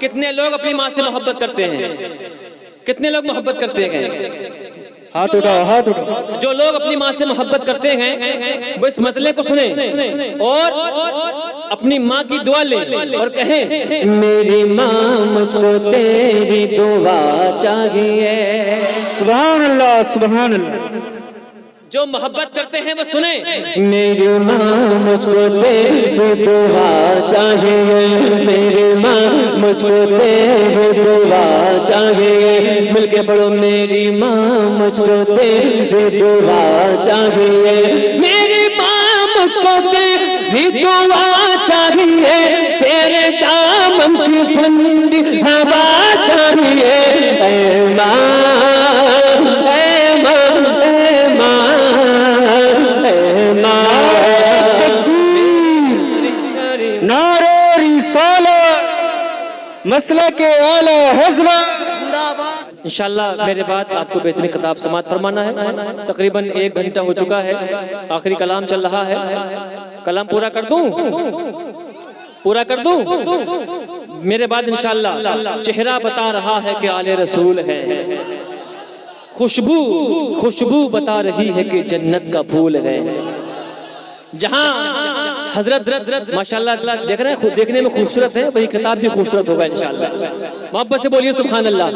कितने लोग अपनी माँ से मोहब्बत करते हैं? कितने लोग मोहब्बत करते हैं? हाथ उठाओ, हाथ उठाओ। जो लोग अपनी माँ से मोहब्बत करते हैं वो इस मसले को सुने और अपनी माँ की दुआ लें और कहें, मेरी माँ मुझको तेरी दुआ चाहिए। सुभान अल्लाह, सुभान अल्लाह। जो मोहब्बत करते हैं वो सुने, मेरी माँ मुझको तेरी दुआ चाहिए, मेरी माँ मुझको तेरी दुआ चाहिए। मिलके पढ़ो, मेरी माँ मुझको तेरी दुआ चाहिए, मेरी माँ मुझको तेरी दुआ चाहिए, तेरे दामन की ठंडी हवा चाहिए। ऐ माँ, मसला के आला हज़रत। इंशाअल्लाह मेरे बाद आपको बेहतरीन खिताब समाअत फरमाना है। तकरीबन 1 घंटा हो चुका है, आखिरी कलाम चल रहा है। कलाम पूरा कर दूं? पूरा कर दूं? मेरे बाद इंशाअल्लाह चेहरा बता रहा है कि आले रसूल है, खुशबू खुशबू बता रही है कि जन्नत का फूल है। जहां हजरत माशाल्लाह देख रहे हैं, खुद देखने में खूबसूरत है, वही किताब भी खूबसूरत होगा इंशाअल्लाह। मोहब्बत से बोलिए सुभान अल्लाह।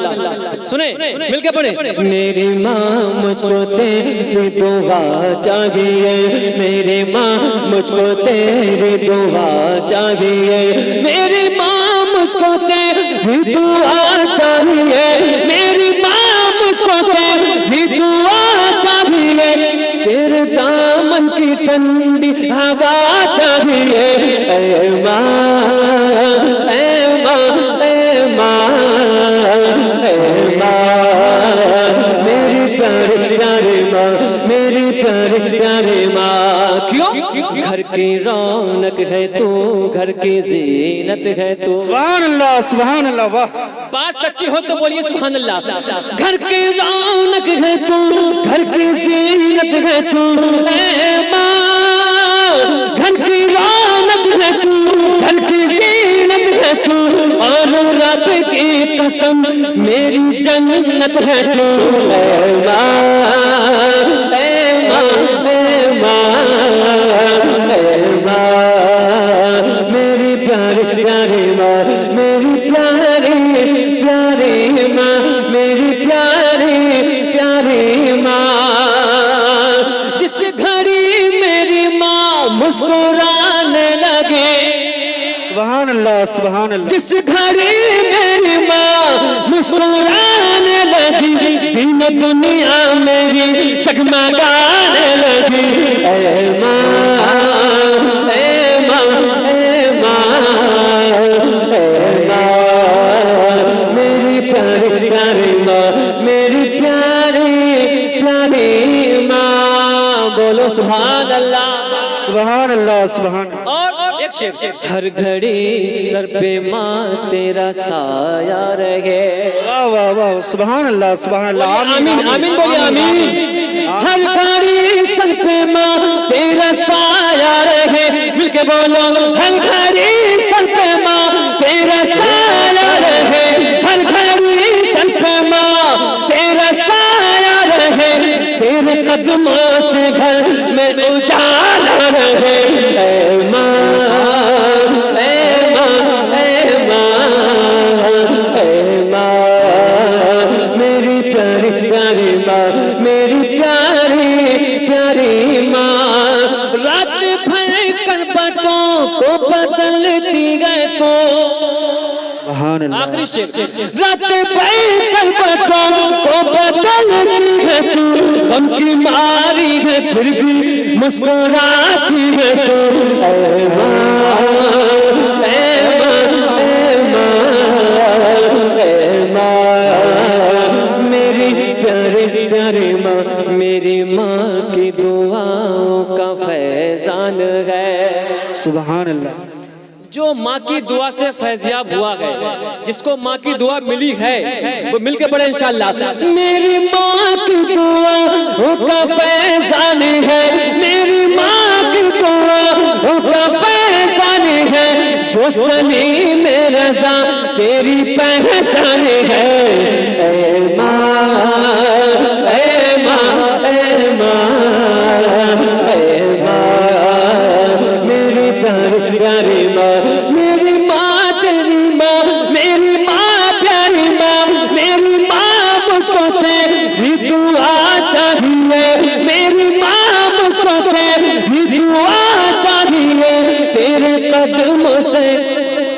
सुने, मिलके पढ़े। मेरी माँ मुझको तेरी दुआ चाहिए, मेरी माँ मुझको तेरी दुआ चाहिए, मेरी माँ मुझको तेरी दुआ चाहिए, मेरी माँ मुझको तेरी दुआ चाहिए, तेरे दामन की ठंडी हवा चाहिए। ऐ माँ, ऐ माँ, ऐ माँ, ऐ माँ, मेरी प्यारी प्यारी माँ, मेरी प्यारी प्यारी माँ। क्यों? घर की रौनक है तू, घर की जीनत है तू। सुभान अल्लाह, सुभान अल्लाह। वाह, बात सच्ची हो तो बोलिए सुभान अल्लाह। घर की रौनक है तू, घर की जीनत है तू। ऐ माँ, घर की रौनक है तू, घर की जीनत है तू, और रब की कसम मेरी जन्नत है तू। ऐ माँ, ऐ माँ, ऐ माँ, ऐ माँ, मेरी प्यारी प्यारी माँ, मेरी प्यारी प्यारी माँ, मेरी प्यारी प्यारी माँ। जिस घड़ी मेरी माँ मुस्कुराने लगे, सुभान अल्लाह, सुभान अल्लाह। जिस घड़ी मेरी माँ मुस्कुराने लगी, दिन दुनिया मेरी जगमगाने लगी। ऐ माँ, ऐ माँ, ऐ माँ, ऐ माँ, मेरी प्यारी प्यारी माँ, मेरी प्यारी प्यारी माँ। बोलो सुभान अल्लाह, सुभान अल्लाह, सुभान। और एक शेर, हर घड़ी सर पे माँ तेरा साया रहे। वाह वाह वाह, सुभान अल्लाह, सुभान अल्लाह। आमीन, आमीन बोलिए आमीन। हर घड़ी सर पे माँ तेरा साया रहे। मिलके बोलो, हर घड़ी सर पे माँ तेरा साया रहे, हर घड़ी सर पे माँ तेरा साया रहे, तेरे कदमों से घर में उजाला रहे। ऐ माँ, ऐ माँ, ऐ माँ, ऐ माँ, मेरी प्यारी प्यारी माँ, मेरी प्यारी प्यारी माँ। रात भर करवटों को बदलती है तो, सुभान अल्लाह। आखिरी शेर, रात भर करवटों को बदलती है तू, गम की मारी है फिर भी मुस्कुराती है तू। ऐ माँ, ऐ माँ, ऐ माँ, ऐ माँ, मेरी प्यारी प्यारी माँ, मेरी माँ की दुआओं का फैजान है। सुभान अल्लाह। जो माँ की दुआ से फैजियाब हुआ है, जिसको माँ की दुआ मिली है, वो मिलके पढ़े इंशाअल्लाह। मेरी माँ की दुआ का फैजान है, मेरी माँ की दुआ का फैजान है, जो जो सलीम रज़ा तेरी पहचान है। ऐ माँ, ऐ माँ, ऐ माँ, ऐ माँ, मेरी प्यारी प्यारी माँ, मेरी माँ तेरी माँ, मेरी माँ प्यारी माँ, मेरी माँ मुझको तेरी दुआ चाहिए, मेरी माँ मुझको तेरी दुआ चाहिए, तेरे कदमों से,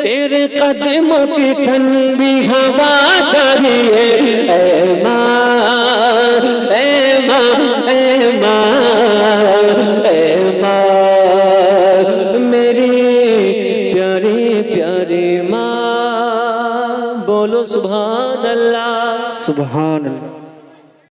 तेरे कदमों की ठंडी हवा चाहिए। ऐ माँ, ऐ माँ, ऐ माँ, ऐ माँ, मेरी प्यारी प्यारी माँ। बोलो सुभान अल्लाह। सुभान